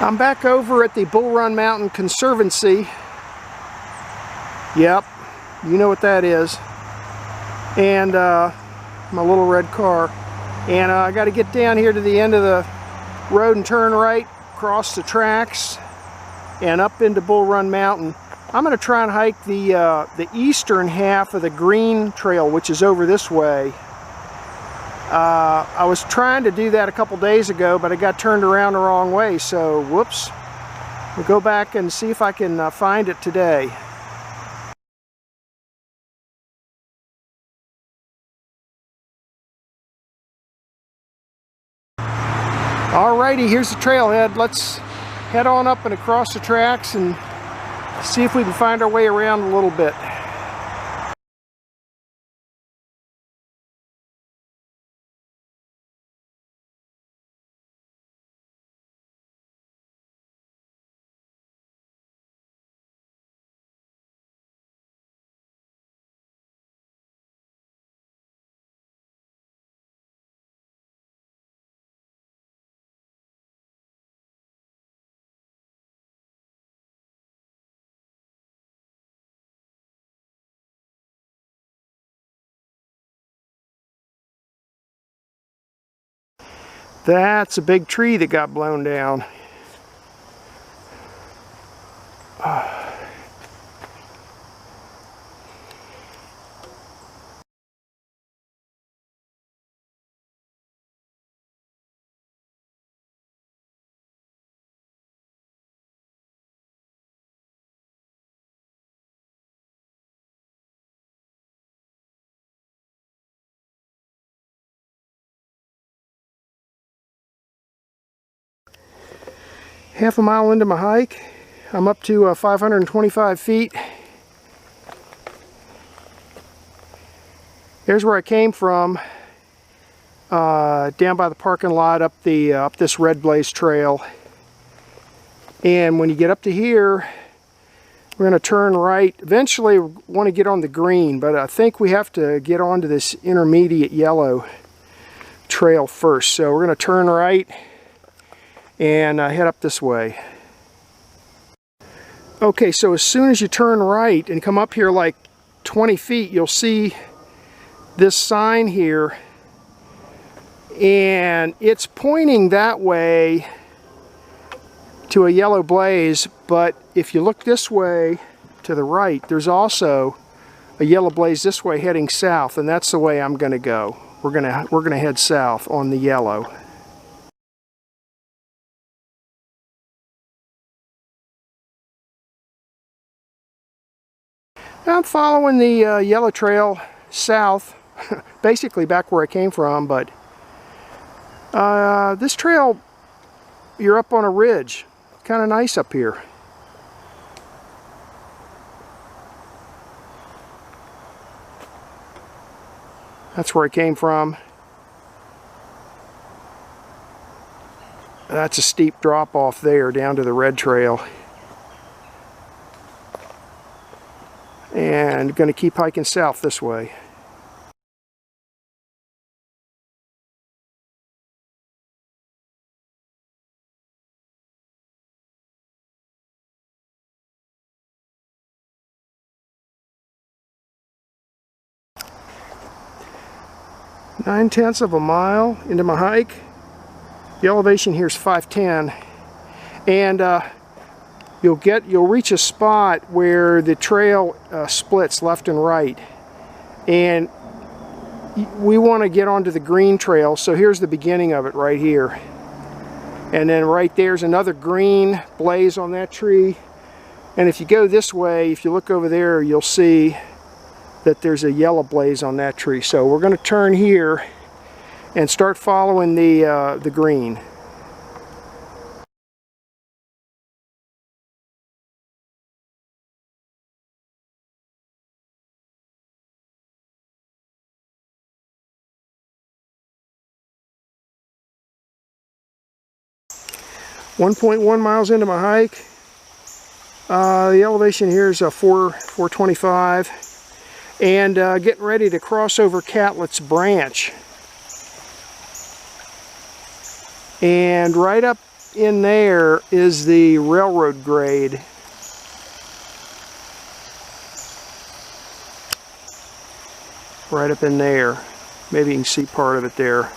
I'm back over at the Run Mtn Conservancy. Yep, you know what that is. And my little red car. And I got to get down here to the end of the road and turn right, cross the tracks, and up into Run Mtn. I'm going to try and hike the eastern half of the green trail, which is over this way. I was trying to do that a couple days ago, but I got turned around the wrong way, so whoops. We'll go back and see if I can find it today. Alrighty, here's the trailhead. Let's head on up and across the tracks and see if we can find our way around a little bit. That's a big tree that got blown down. Half a mile into my hike, I'm up to 525 feet. There's where I came from, down by the parking lot, up this Red Blaze Trail. And when you get up to here, we're going to turn right. Eventually, we want to get on the green, but I think we have to get onto this intermediate yellow trail first. So we're going to turn right and head up this way. Okay, so as soon as you turn right and come up here like 20 feet, you'll see this sign here, and it's pointing that way to a yellow blaze, but if you look this way to the right, there's also a yellow blaze this way heading south, and that's the way I'm going to go. We're gonna head south on the yellow. I'm following the yellow trail south, basically back where I came from, but this trail, you're up on a ridge. Kind of nice up here. That's where I came from. That's a steep drop off there down to the red trail. And going to keep hiking south this way. Nine-tenths of a mile into my hike. The elevation here is 510, and you'll reach a spot where the trail splits left and right, and we want to get onto the green trail. So here's the beginning of it right here, and then right there's another green blaze on that tree. And if you go this way, if you look over there, you'll see that there's a yellow blaze on that tree. So we're going to turn here and start following the green. .1 miles into my hike. The elevation here is 425, and getting ready to cross over Catlett's Branch. And right up in there is the railroad grade. Right up in there. Maybe you can see part of it there.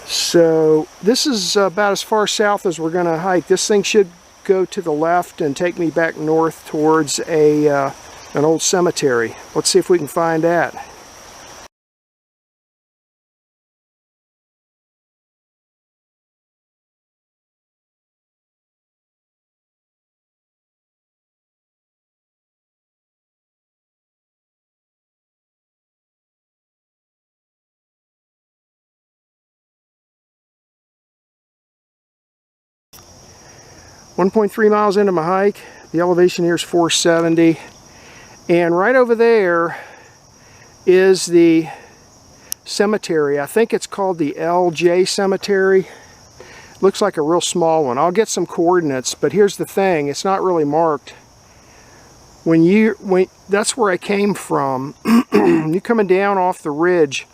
So this is about as far south as we're going to hike. This thing should go to the left and take me back north towards an old cemetery. Let's see if we can find that. .3 miles into my hike. The elevation here is 470. And right over there is the cemetery. I think it's called the LJ Cemetery. Looks like a real small one. I'll get some coordinates, but here's the thing, it's not really marked. That's where I came from. You're coming down off the ridge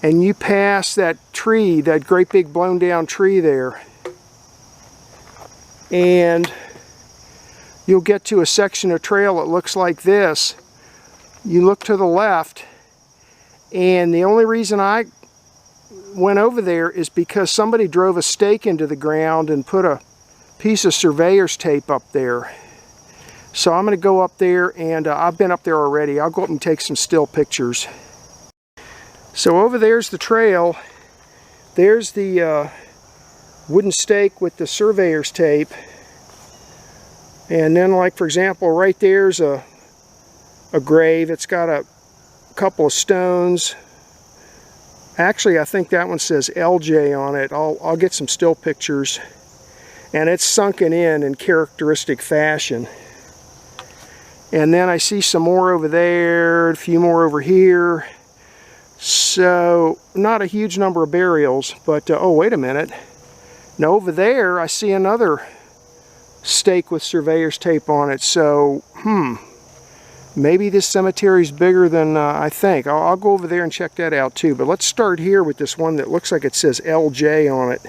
and you pass that tree, that great big blown down tree there, and you'll get to a section of trail that looks like this. You look to the left, and the only reason I went over there is because somebody drove a stake into the ground and put a piece of surveyor's tape up there. So I'm going to go up there, and I've been up there already. I'll go up and take some still pictures. So over there's the trail. There's the wooden stake with the surveyor's tape, and then, like for example, right there's a grave. It's got a couple of stones. Actually, I think that one says LJ on it. I'll get some still pictures, and it's sunken in characteristic fashion. And then I see some more over there, a few more over here. So not a huge number of burials, but oh, wait a minute. Now over there I see another stake with surveyor's tape on it. So maybe this cemetery is bigger than I think. I'll go over there and check that out too. But let's start here with this one that looks like it says LJ on it.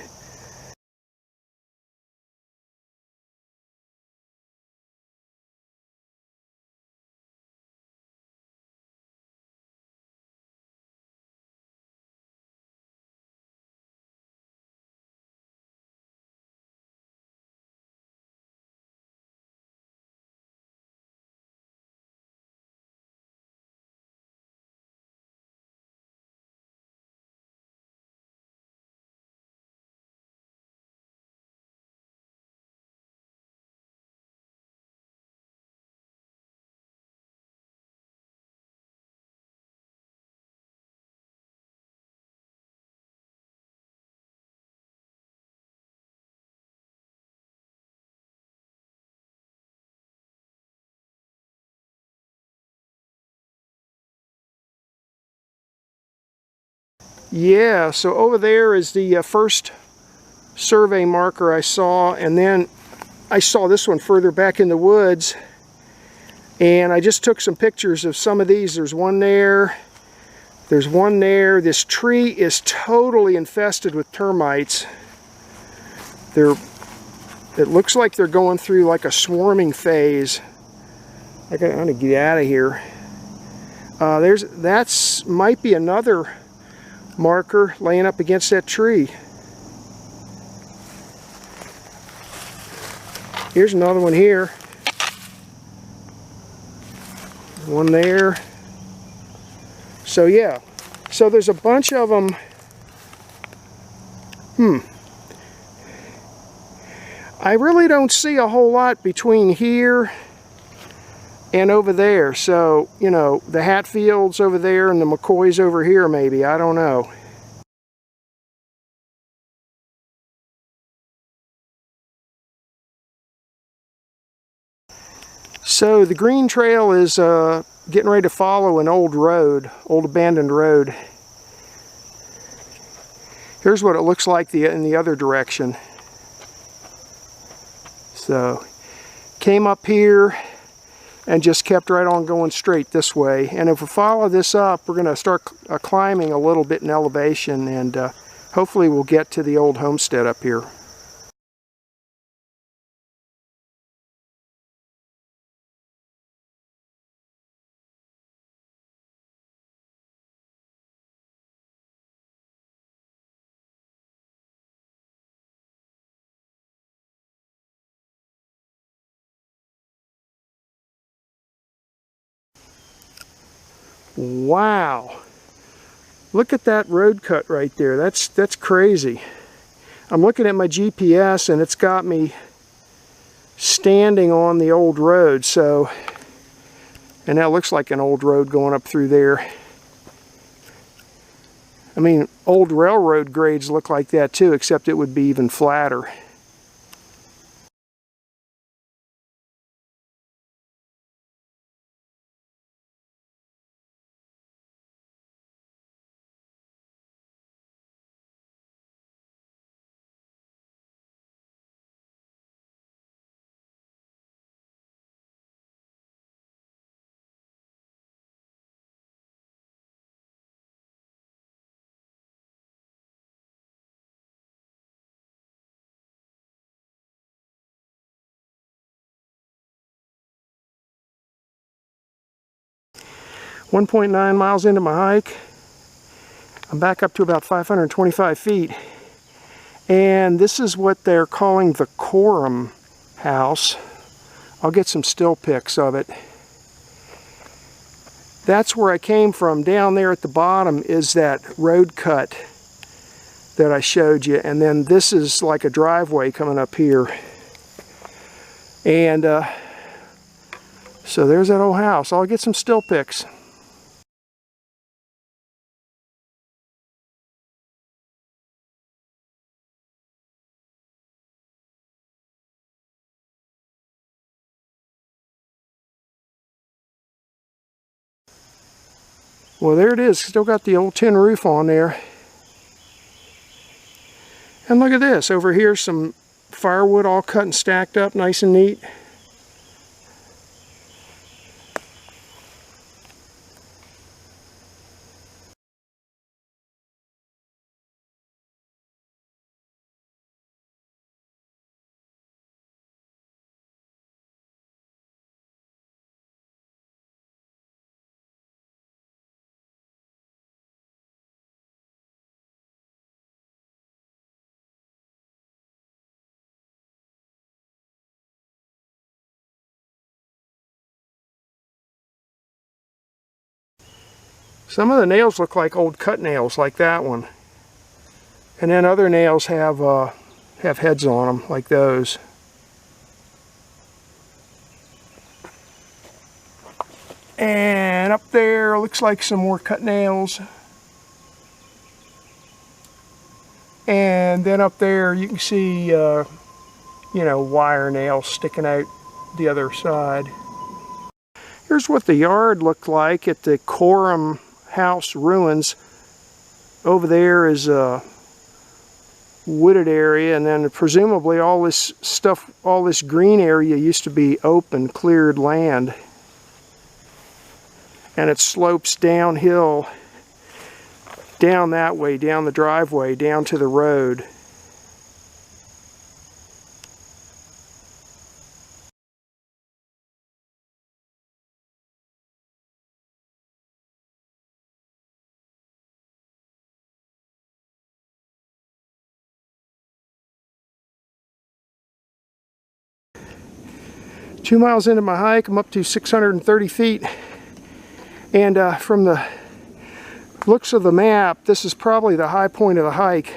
Yeah, so over there is the first survey marker I saw, and then I saw this one further back in the woods, and I just took some pictures of some of these. There's one there, there's one there. This tree is totally infested with termites. It looks like they're going through like a swarming phase. I'm gonna get out of here. That's might be another marker laying up against that tree. Here's another one here. One there. So yeah, so there's a bunch of them. I really don't see a whole lot between here and over there. So, you know, the Hatfields over there and the McCoys over here maybe. I don't know. So the green trail is getting ready to follow an old road, old abandoned road. Here's what it looks like in the other direction. So came up here and just kept right on going straight this way. And if we follow this up, we're going to start climbing a little bit in elevation, and hopefully we'll get to the old homestead up here. Wow, look at that road cut right there. That's crazy. I'm looking at my GPS and it's got me standing on the old road, so, and that looks like an old road going up through there. I mean, old railroad grades look like that too, except it would be even flatter. .9 miles into my hike, I'm back up to about 525 feet, and this is what they're calling the Corum House. I'll get some still pics of it. That's where I came from. Down there at the bottom is that road cut that I showed you, and then this is like a driveway coming up here. And so there's that old house. I'll get some still pics. Well, there it is. Still got the old tin roof on there. And look at this. Over here, some firewood all cut and stacked up nice and neat. Some of the nails look like old cut nails, like that one. And then other nails have heads on them, like those. And up there looks like some more cut nails. And then up there you can see, you know, wire nails sticking out the other side. Here's what the yard looked like at the Corum House ruins. Over there is a wooded area, and then presumably all this stuff, all this green area used to be open, cleared land. And it slopes downhill, down that way, down the driveway, down to the road. Two miles into my hike, I'm up to 630 feet. And from the looks of the map, this is probably the high point of the hike.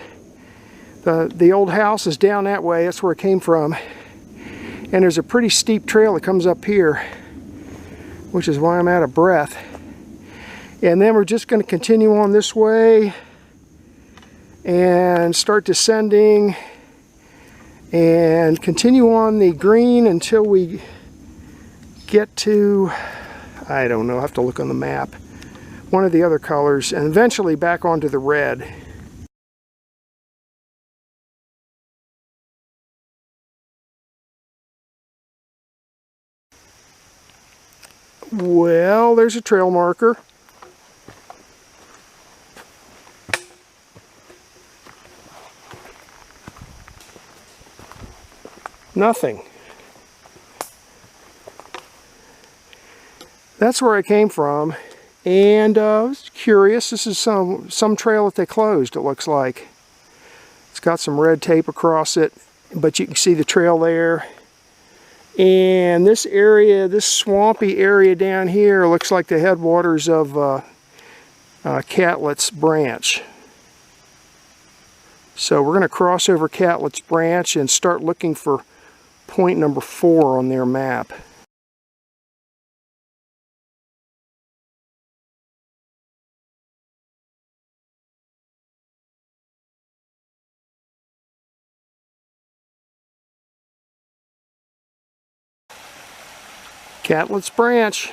The old house is down that way, that's where it came from. And there's a pretty steep trail that comes up here, which is why I'm out of breath. And then we're just going to continue on this way and start descending and continue on the green until we get to, I don't know, I have to look on the map, one of the other colors, and eventually back onto the red. Well, there's a trail marker. Nothing. That's where I came from, and I was curious. This is some trail that they closed, it looks like. It's got some red tape across it, but you can see the trail there. And this area, this swampy area down here, looks like the headwaters of Catlett's Branch. So we're going to cross over Catlett's Branch and start looking for point number 4 on their map. Catlett's Branch.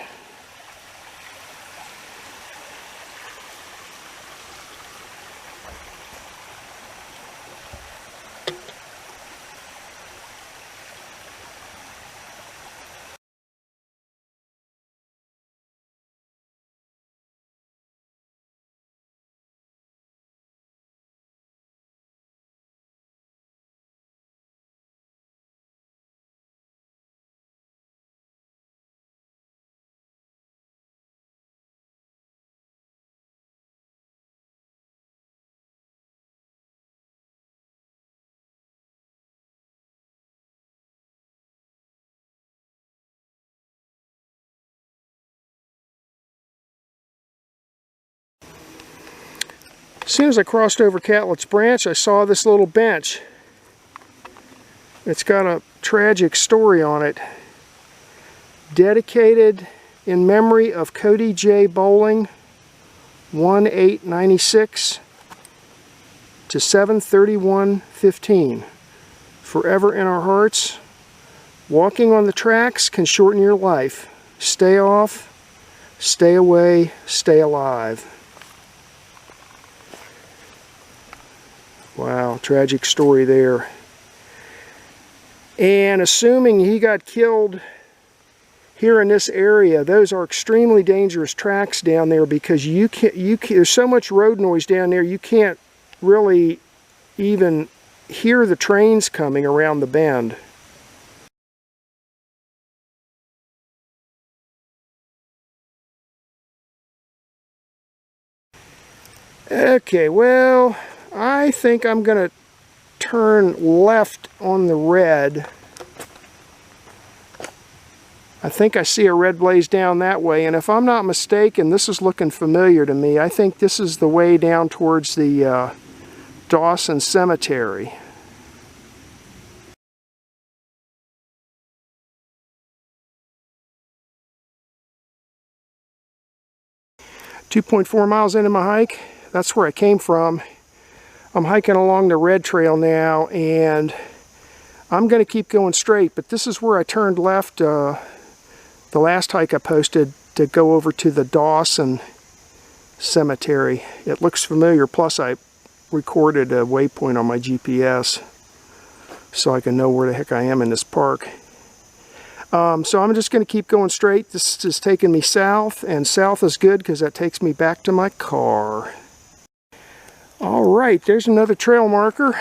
As soon as I crossed over Catlett's Branch, I saw this little bench. It's got a tragic story on it. Dedicated in memory of Cody J. Bowling, 1/8/96 to 7/31/15. Forever in our hearts. Walking on the tracks can shorten your life. Stay off, stay away, stay alive. Wow, tragic story there. And assuming he got killed here in this area, those are extremely dangerous tracks down there because there's so much road noise down there you can't really even hear the trains coming around the bend. Okay, well, I think I'm going to turn left on the red. I think I see a red blaze down that way, and if I'm not mistaken, this is looking familiar to me. I think this is the way down towards the Dawson Cemetery. .4 miles into my hike. That's where I came from. I'm hiking along the red trail now, and I'm going to keep going straight, but this is where I turned left the last hike I posted to go over to the Dawson Cemetery. It looks familiar, plus I recorded a waypoint on my GPS so I can know where the heck I am in this park. So I'm just going to keep going straight. This is taking me south, and south is good because that takes me back to my car. Alright, there's another trail marker.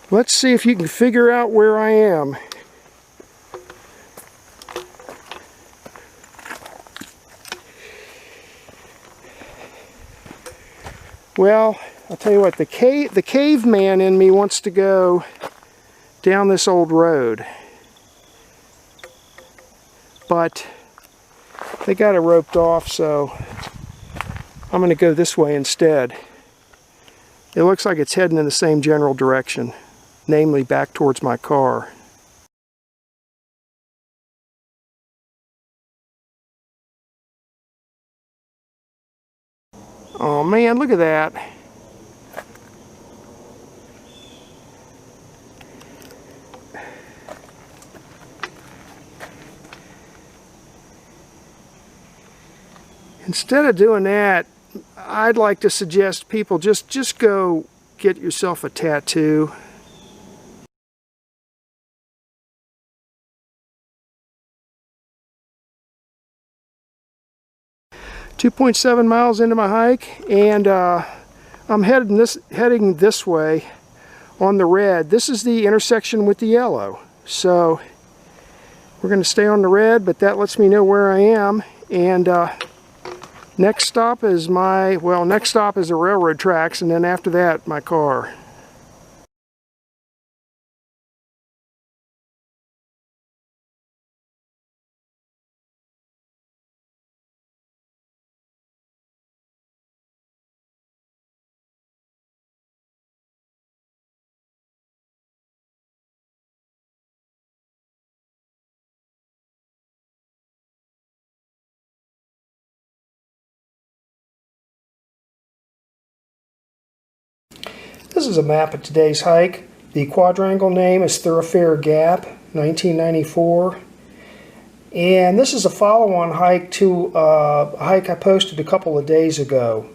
Let's see if you can figure out where I am. Well, I'll tell you what, the caveman in me wants to go down this old road. But they got it roped off, so I'm going to go this way instead. It looks like it's heading in the same general direction, namely back towards my car. Oh man, look at that. Instead of doing that, I'd like to suggest people just go get yourself a tattoo. 2.7 miles into my hike, and I'm heading this way on the red. This is the intersection with the yellow. So we're going to stay on the red, but that lets me know where I am. And next stop is the railroad tracks, and then after that, my car. This is a map of today's hike. The quadrangle name is Thoroughfare Gap, 1994. And this is a follow-on hike to a hike I posted a couple of days ago.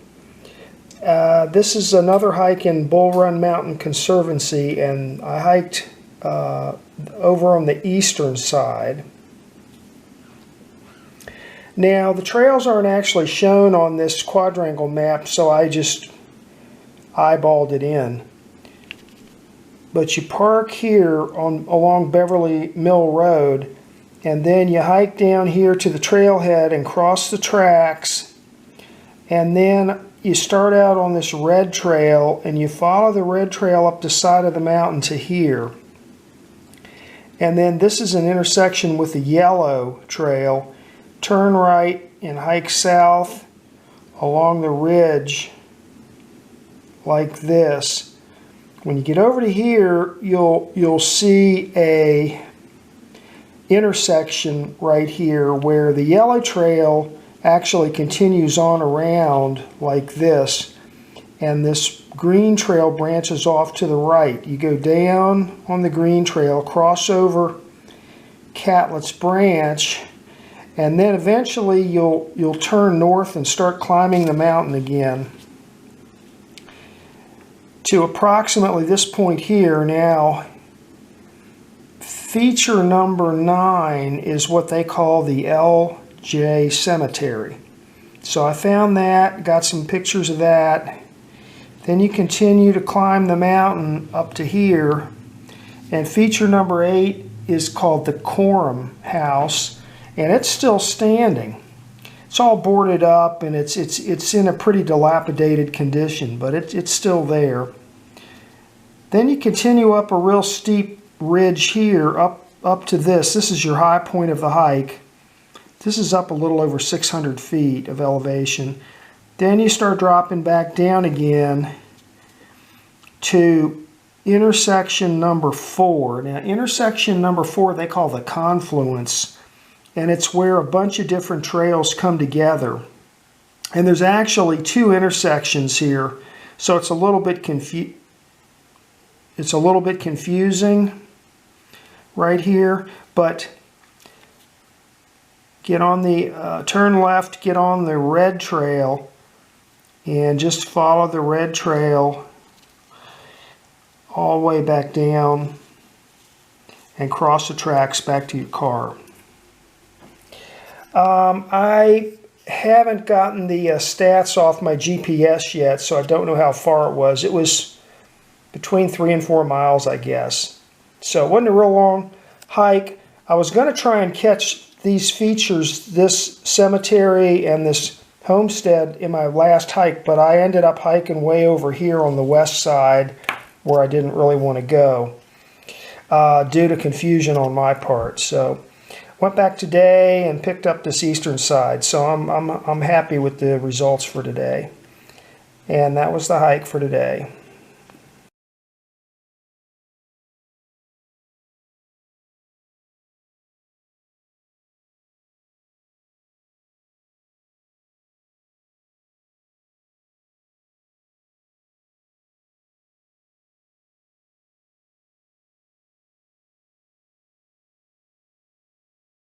This is another hike in Run Mtn Conservancy, and I hiked over on the eastern side. Now, the trails aren't actually shown on this quadrangle map, so I just eyeballed it in. But you park here along Beverly Mill Rd, and then you hike down here to the trailhead and cross the tracks, and then you start out on this red trail and you follow the red trail up the side of the mountain to here. And then this is an intersection with the yellow trail. Turn right and hike south along the ridge like this. When you get over to here, you'll see a intersection right here where the yellow trail actually continues on around like this, and this green trail branches off to the right. You go down on the green trail, cross over Catlett's Branch, and then eventually you'll turn north and start climbing the mountain again to approximately this point here. Now, feature number 9 is what they call the LJ Cemetery. So I found that, got some pictures of that. Then you continue to climb the mountain up to here, and feature number 8 is called the Corum House, and it's still standing. It's all boarded up, and it's in a pretty dilapidated condition, but it's still there. Then you continue up a real steep ridge here, up to this. This is your high point of the hike. This is up a little over 600 feet of elevation. Then you start dropping back down again to intersection number 4. Now, intersection number 4 they call the confluence, and it's where a bunch of different trails come together. And there's actually 2 intersections here, so it's a little bit confusing right here, but get on the turn left, get on the red trail, and just follow the red trail all the way back down and cross the tracks back to your car. I haven't gotten the stats off my GPS yet, so I don't know how far it was. It was between 3 and 4 miles, I guess. So it wasn't a real long hike. I was going to try and catch these features, this cemetery and this homestead, in my last hike, but I ended up hiking way over here on the west side where I didn't really want to go due to confusion on my part. So went back today and picked up this eastern side. So I'm happy with the results for today. And that was the hike for today.